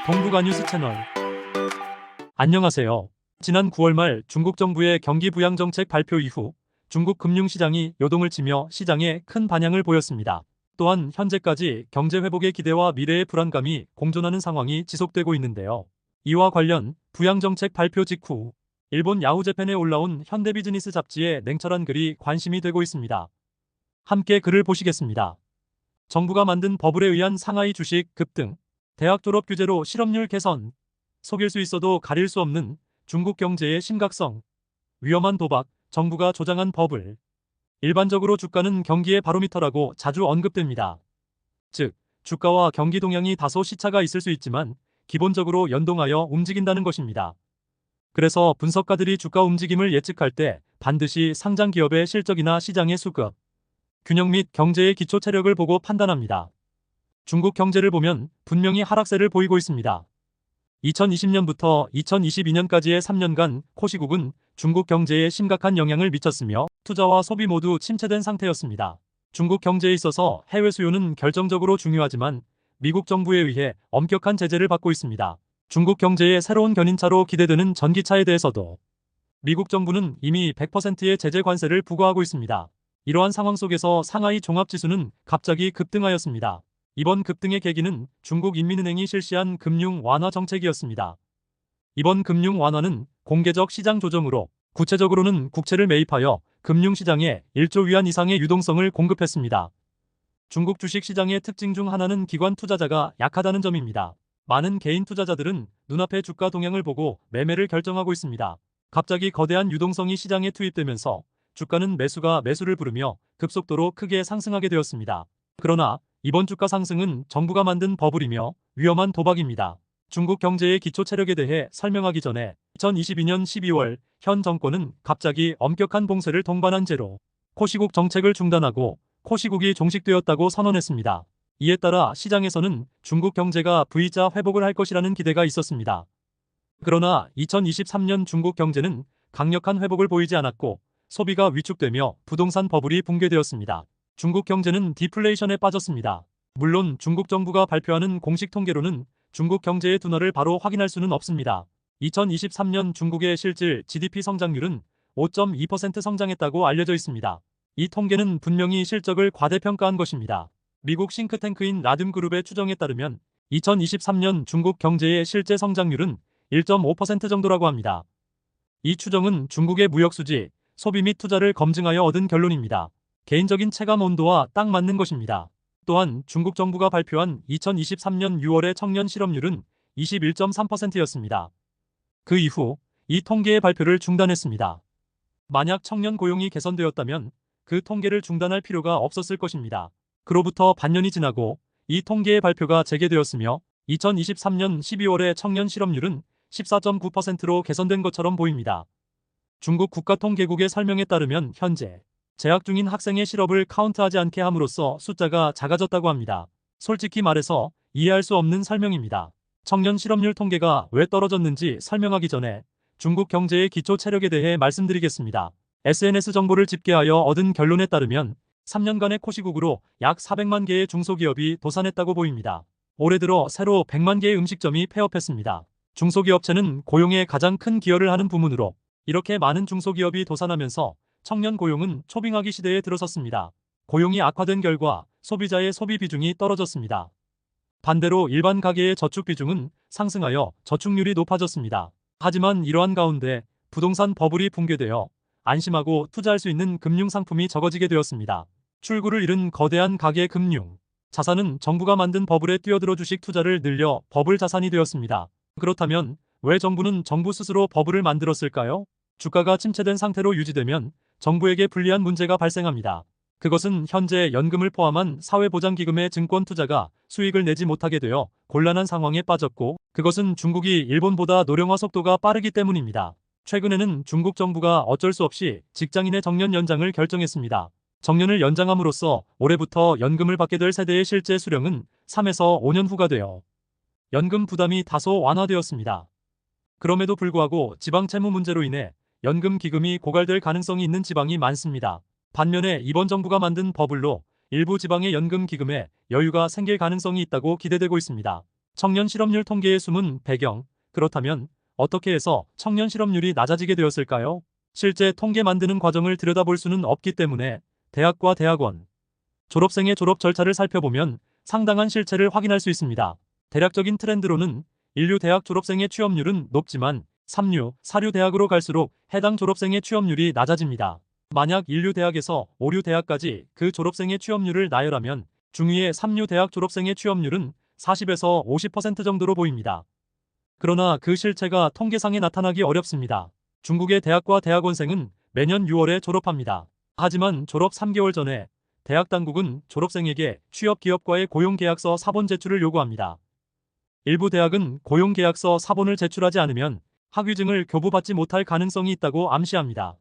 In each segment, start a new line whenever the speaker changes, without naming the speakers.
동북아 뉴스 채널. 안녕하세요. 지난 9월 말 중국 정부의 경기 부양 정책 발표 이후 중국 금융시장이 요동을 치며 시장에 큰 반향을 보였습니다. 또한 현재까지 경제 회복의 기대와 미래의 불안감이 공존하는 상황이 지속되고 있는데요. 이와 관련 부양 정책 발표 직후 일본 야후재팬에 올라온 현대비즈니스 잡지의 냉철한 글이 관심이 되고 있습니다. 함께 글을 보시겠습니다. 정부가 만든 버블에 의한 상하이 주식 급등, 대학 졸업 규제로 실업률 개선, 속일 수 있어도 가릴 수 없는 중국 경제의 심각성, 위험한 도박, 정부가 조장한 버블. 일반적으로 주가는 경기의 바로미터라고 자주 언급됩니다. 즉, 주가와 경기 동향이 다소 시차가 있을 수 있지만 기본적으로 연동하여 움직인다는 것입니다. 그래서 분석가들이 주가 움직임을 예측할 때 반드시 상장 기업의 실적이나 시장의 수급, 균형 및 경제의 기초 체력을 보고 판단합니다. 중국 경제를 보면 분명히 하락세를 보이고 있습니다. 2020년부터 2022년까지의 3년간 코시국은 중국 경제에 심각한 영향을 미쳤으며 투자와 소비 모두 침체된 상태였습니다. 중국 경제에 있어서 해외 수요는 결정적으로 중요하지만 미국 정부에 의해 엄격한 제재를 받고 있습니다. 중국 경제의 새로운 견인차로 기대되는 전기차에 대해서도 미국 정부는 이미 100%의 제재 관세를 부과하고 있습니다. 이러한 상황 속에서 상하이 종합지수는 갑자기 급등하였습니다. 이번 급등의 계기는 중국 인민은행이 실시한 금융 완화 정책이었습니다. 이번 금융 완화는 공개적 시장 조정으로 구체적으로는 국채를 매입하여 금융시장에 1조 위안 이상의 유동성을 공급했습니다. 중국 주식시장의 특징 중 하나는 기관 투자자가 약하다는 점입니다. 많은 개인 투자자들은 눈앞의 주가 동향을 보고 매매를 결정하고 있습니다. 갑자기 거대한 유동성이 시장에 투입되면서 주가는 매수가 매수를 부르며 급속도로 크게 상승하게 되었습니다. 그러나 이번 주가 상승은 정부가 만든 버블이며 위험한 도박입니다. 중국 경제의 기초 체력에 대해 설명하기 전에 2022년 12월 현 정권은 갑자기 엄격한 봉쇄를 동반한 채로 코시국 정책을 중단하고 코시국이 종식되었다고 선언했습니다. 이에 따라 시장에서는 중국 경제가 V자 회복을 할 것이라는 기대가 있었습니다. 그러나 2023년 중국 경제는 강력한 회복을 보이지 않았고 소비가 위축되며 부동산 버블이 붕괴되었습니다. 중국 경제는 디플레이션에 빠졌습니다. 물론 중국 정부가 발표하는 공식 통계로는 중국 경제의 둔화를 바로 확인할 수는 없습니다. 2023년 중국의 실질 GDP 성장률은 5.2% 성장했다고 알려져 있습니다. 이 통계는 분명히 실적을 과대평가한 것입니다. 미국 싱크탱크인 라듐그룹의 추정에 따르면 2023년 중국 경제의 실제 성장률은 1.5% 정도라고 합니다. 이 추정은 중국의 무역수지, 소비 및 투자를 검증하여 얻은 결론입니다. 개인적인 체감 온도와 딱 맞는 것입니다. 또한 중국 정부가 발표한 2023년 6월의 청년 실업률은 21.3%였습니다. 그 이후 이 통계의 발표를 중단했습니다. 만약 청년 고용이 개선되었다면 그 통계를 중단할 필요가 없었을 것입니다. 그로부터 반년이 지나고 이 통계의 발표가 재개되었으며 2023년 12월의 청년 실업률은 14.9%로 개선된 것처럼 보입니다. 중국 국가통계국의 설명에 따르면 현재 재학 중인 학생의 실업을 카운트하지 않게 함으로써 숫자가 작아졌다고 합니다. 솔직히 말해서 이해할 수 없는 설명입니다. 청년 실업률 통계가 왜 떨어졌는지 설명하기 전에 중국 경제의 기초 체력에 대해 말씀드리겠습니다. SNS 정보를 집계하여 얻은 결론에 따르면 3년간의 코시국으로 약 400만 개의 중소기업이 도산했다고 보입니다. 올해 들어 새로 100만 개의 음식점이 폐업했습니다. 중소기업체는 고용에 가장 큰 기여를 하는 부문으로 이렇게 많은 중소기업이 도산하면서 청년 고용은 초빙하기 시대에 들어섰습니다. 고용이 악화된 결과 소비자의 소비 비중이 떨어졌습니다. 반대로 일반 가계의 저축 비중은 상승하여 저축률이 높아졌습니다. 하지만 이러한 가운데 부동산 버블이 붕괴되어 안심하고 투자할 수 있는 금융 상품이 적어지게 되었습니다. 출구를 잃은 거대한 가계 금융 자산은 정부가 만든 버블에 뛰어들어 주식 투자를 늘려 버블 자산이 되었습니다. 그렇다면 왜 정부는 정부 스스로 버블을 만들었을까요? 주가가 침체된 상태로 유지되면 정부에게 불리한 문제가 발생합니다. 그것은 현재 연금을 포함한 사회보장기금의 증권 투자가 수익을 내지 못하게 되어 곤란한 상황에 빠졌고, 그것은 중국이 일본보다 노령화 속도가 빠르기 때문입니다. 최근에는 중국 정부가 어쩔 수 없이 직장인의 정년 연장을 결정했습니다. 정년을 연장함으로써 올해부터 연금을 받게 될 세대의 실제 수령은 3에서 5년 후가 되어 연금 부담이 다소 완화되었습니다. 그럼에도 불구하고 지방 채무 문제로 인해 연금 기금이 고갈될 가능성이 있는 지방이 많습니다. 반면에 이번 정부가 만든 버블로 일부 지방의 연금 기금에 여유가 생길 가능성이 있다고 기대되고 있습니다. 청년 실업률 통계의 숨은 배경, 그렇다면 어떻게 해서 청년 실업률이 낮아지게 되었을까요? 실제 통계 만드는 과정을 들여다볼 수는 없기 때문에 대학과 대학원, 졸업생의 졸업 절차를 살펴보면 상당한 실체를 확인할 수 있습니다. 대략적인 트렌드로는 인류 대학 졸업생의 취업률은 높지만 3류, 4류 대학으로 갈수록 해당 졸업생의 취업률이 낮아집니다. 만약 인류 대학에서 5류 대학까지 그 졸업생의 취업률을 나열하면 중위의 3류 대학 졸업생의 취업률은 40에서 50% 정도로 보입니다. 그러나 그 실체가 통계상에 나타나기 어렵습니다. 중국의 대학과 대학원생은 매년 6월에 졸업합니다. 하지만 졸업 3개월 전에 대학 당국은 졸업생에게 취업 기업과의 고용계약서 사본 제출을 요구합니다. 일부 대학은 고용계약서 사본을 제출하지 않으면 학위증을 교부받지 못할 가능성이 있다고 암시합니다.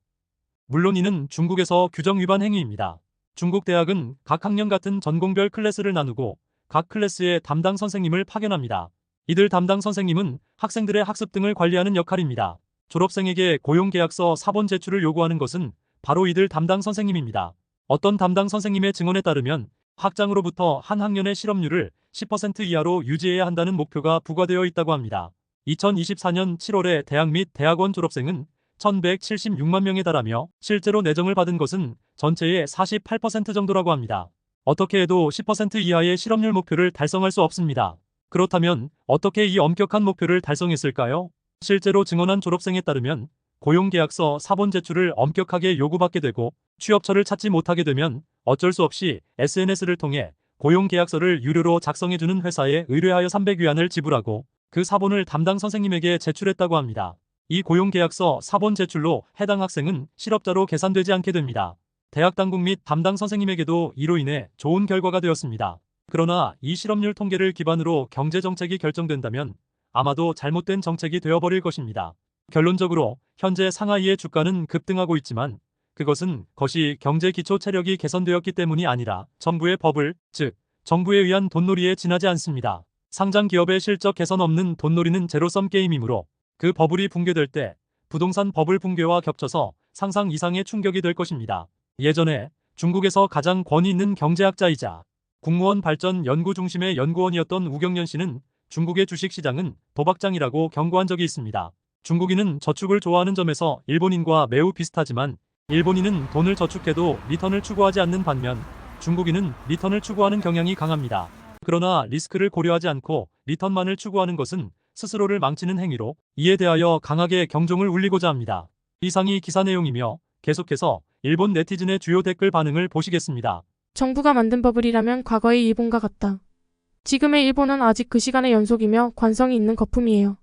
물론 이는 중국에서 규정 위반 행위입니다. 중국 대학은 각 학년 같은 전공별 클래스를 나누고 각 클래스에 담당 선생님을 파견합니다. 이들 담당 선생님은 학생들의 학습 등을 관리하는 역할입니다. 졸업생에게 고용계약서 사본 제출을 요구하는 것은 바로 이들 담당 선생님입니다. 어떤 담당 선생님의 증언에 따르면 학장으로부터 한 학년의 실업률을 10% 이하로 유지해야 한다는 목표가 부과되어 있다고 합니다. 2024년 7월에 대학 및 대학원 졸업생은 1176만 명에 달하며 실제로 내정을 받은 것은 전체의 48% 정도라고 합니다. 어떻게 해도 10% 이하의 실업률 목표를 달성할 수 없습니다. 그렇다면 어떻게 이 엄격한 목표를 달성했을까요? 실제로 증언한 졸업생에 따르면 고용계약서 사본 제출을 엄격하게 요구받게 되고 취업처를 찾지 못하게 되면 어쩔 수 없이 SNS를 통해 고용계약서를 유료로 작성해주는 회사에 의뢰하여 300위안을 지불하고 그 사본을 담당 선생님에게 제출했다고 합니다. 이 고용계약서 사본 제출로 해당 학생은 실업자로 계산되지 않게 됩니다. 대학 당국 및 담당 선생님에게도 이로 인해 좋은 결과가 되었습니다. 그러나 이 실업률 통계를 기반으로 경제정책이 결정된다면 아마도 잘못된 정책이 되어버릴 것입니다. 결론적으로 현재 상하이의 주가는 급등하고 있지만 그것은 거시 경제 기초 체력이 개선되었기 때문이 아니라 정부의 버블, 즉 정부에 의한 돈놀이에 지나지 않습니다. 상장 기업의 실적 개선 없는 돈놀이는 제로섬 게임이므로 그 버블이 붕괴될 때 부동산 버블 붕괴와 겹쳐서 상상 이상의 충격이 될 것입니다. 예전에 중국에서 가장 권위 있는 경제학자이자 국무원 발전 연구 중심의 연구원이었던 우경련 씨는 중국의 주식시장은 도박장이라고 경고한 적이 있습니다. 중국인은 저축을 좋아하는 점에서 일본인과 매우 비슷하지만 일본인은 돈을 저축해도 리턴을 추구하지 않는 반면 중국인은 리턴을 추구하는 경향이 강합니다. 그러나 리스크를 고려하지 않고 리턴만을 추구하는 것은 스스로를 망치는 행위로 이에 대하여 강하게 경종을 울리고자 합니다. 이상이 기사 내용이며 계속해서 일본 네티즌의 주요 댓글 반응을 보시겠습니다.
정부가 만든 버블이라면 과거의 일본과 같다. 지금의 일본은 아직 그 시간의 연속이며 관성이 있는 거품이에요.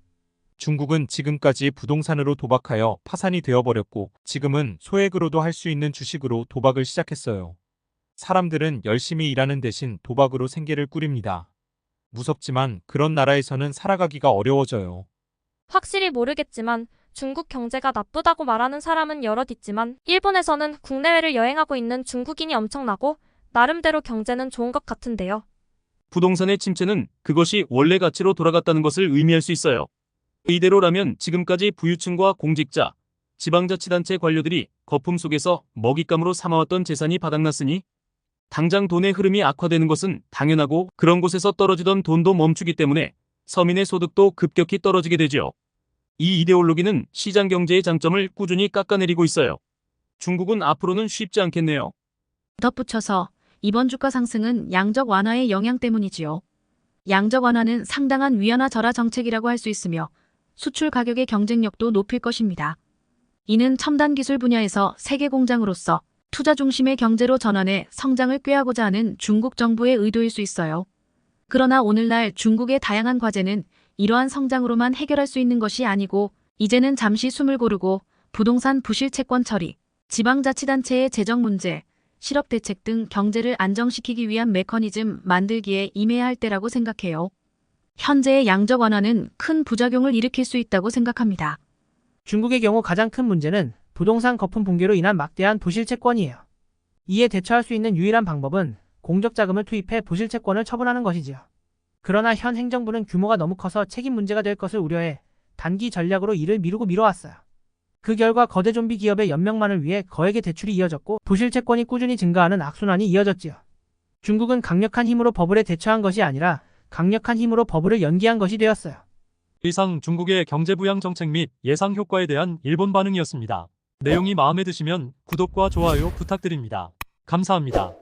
중국은 지금까지 부동산으로 도박하여 파산이 되어버렸고 지금은 소액으로도 할 수 있는 주식으로 도박을 시작했어요. 사람들은 열심히 일하는 대신 도박으로 생계를 꾸립니다. 무섭지만 그런 나라에서는 살아가기가 어려워져요.
확실히 모르겠지만 중국 경제가 나쁘다고 말하는 사람은 여럿 있지만 일본에서는 국내외를 여행하고 있는 중국인이 엄청나고 나름대로 경제는 좋은 것 같은데요.
부동산의 침체는 그것이 원래 가치로 돌아갔다는 것을 의미할 수 있어요. 이대로라면 지금까지 부유층과 공직자, 지방자치단체 관료들이 거품 속에서 먹잇감으로 삼아왔던 재산이 바닥났으니 당장 돈의 흐름이 악화되는 것은 당연하고 그런 곳에서 떨어지던 돈도 멈추기 때문에 서민의 소득도 급격히 떨어지게 되죠. 이 이데올로기는 시장 경제의 장점을 꾸준히 깎아내리고 있어요. 중국은 앞으로는 쉽지 않겠네요.
덧붙여서 이번 주가 상승은 양적 완화의 영향 때문이지요. 양적 완화는 상당한 위안화 절하 정책이라고 할 수 있으며 수출 가격의 경쟁력도 높일 것입니다. 이는 첨단 기술 분야에서 세계 공장으로서 투자 중심의 경제로 전환해 성장을 꾀하고자 하는 중국 정부의 의도일 수 있어요. 그러나 오늘날 중국의 다양한 과제는 이러한 성장으로만 해결할 수 있는 것이 아니고 이제는 잠시 숨을 고르고 부동산 부실 채권 처리, 지방자치단체의 재정 문제, 실업 대책 등 경제를 안정시키기 위한 메커니즘 만들기에 임해야 할 때라고 생각해요. 현재의 양적 완화는 큰 부작용을 일으킬 수 있다고 생각합니다.
중국의 경우 가장 큰 문제는 부동산 거품 붕괴로 인한 막대한 부실 채권이에요. 이에 대처할 수 있는 유일한 방법은 공적 자금을 투입해 부실 채권을 처분하는 것이지요. 그러나 현 행정부는 규모가 너무 커서 책임 문제가 될 것을 우려해 단기 전략으로 이를 미루고 미뤄왔어요. 그 결과 거대 좀비 기업의 연명만을 위해 거액의 대출이 이어졌고 부실 채권이 꾸준히 증가하는 악순환이 이어졌지요. 중국은 강력한 힘으로 버블에 대처한 것이 아니라 강력한 힘으로 버블을 연기한 것이 되었어요.
이상 중국의 경제부양 정책 및 예상 효과에 대한 일본 반응이었습니다. 내용이 마음에 드시면 구독과 좋아요 부탁드립니다. 감사합니다.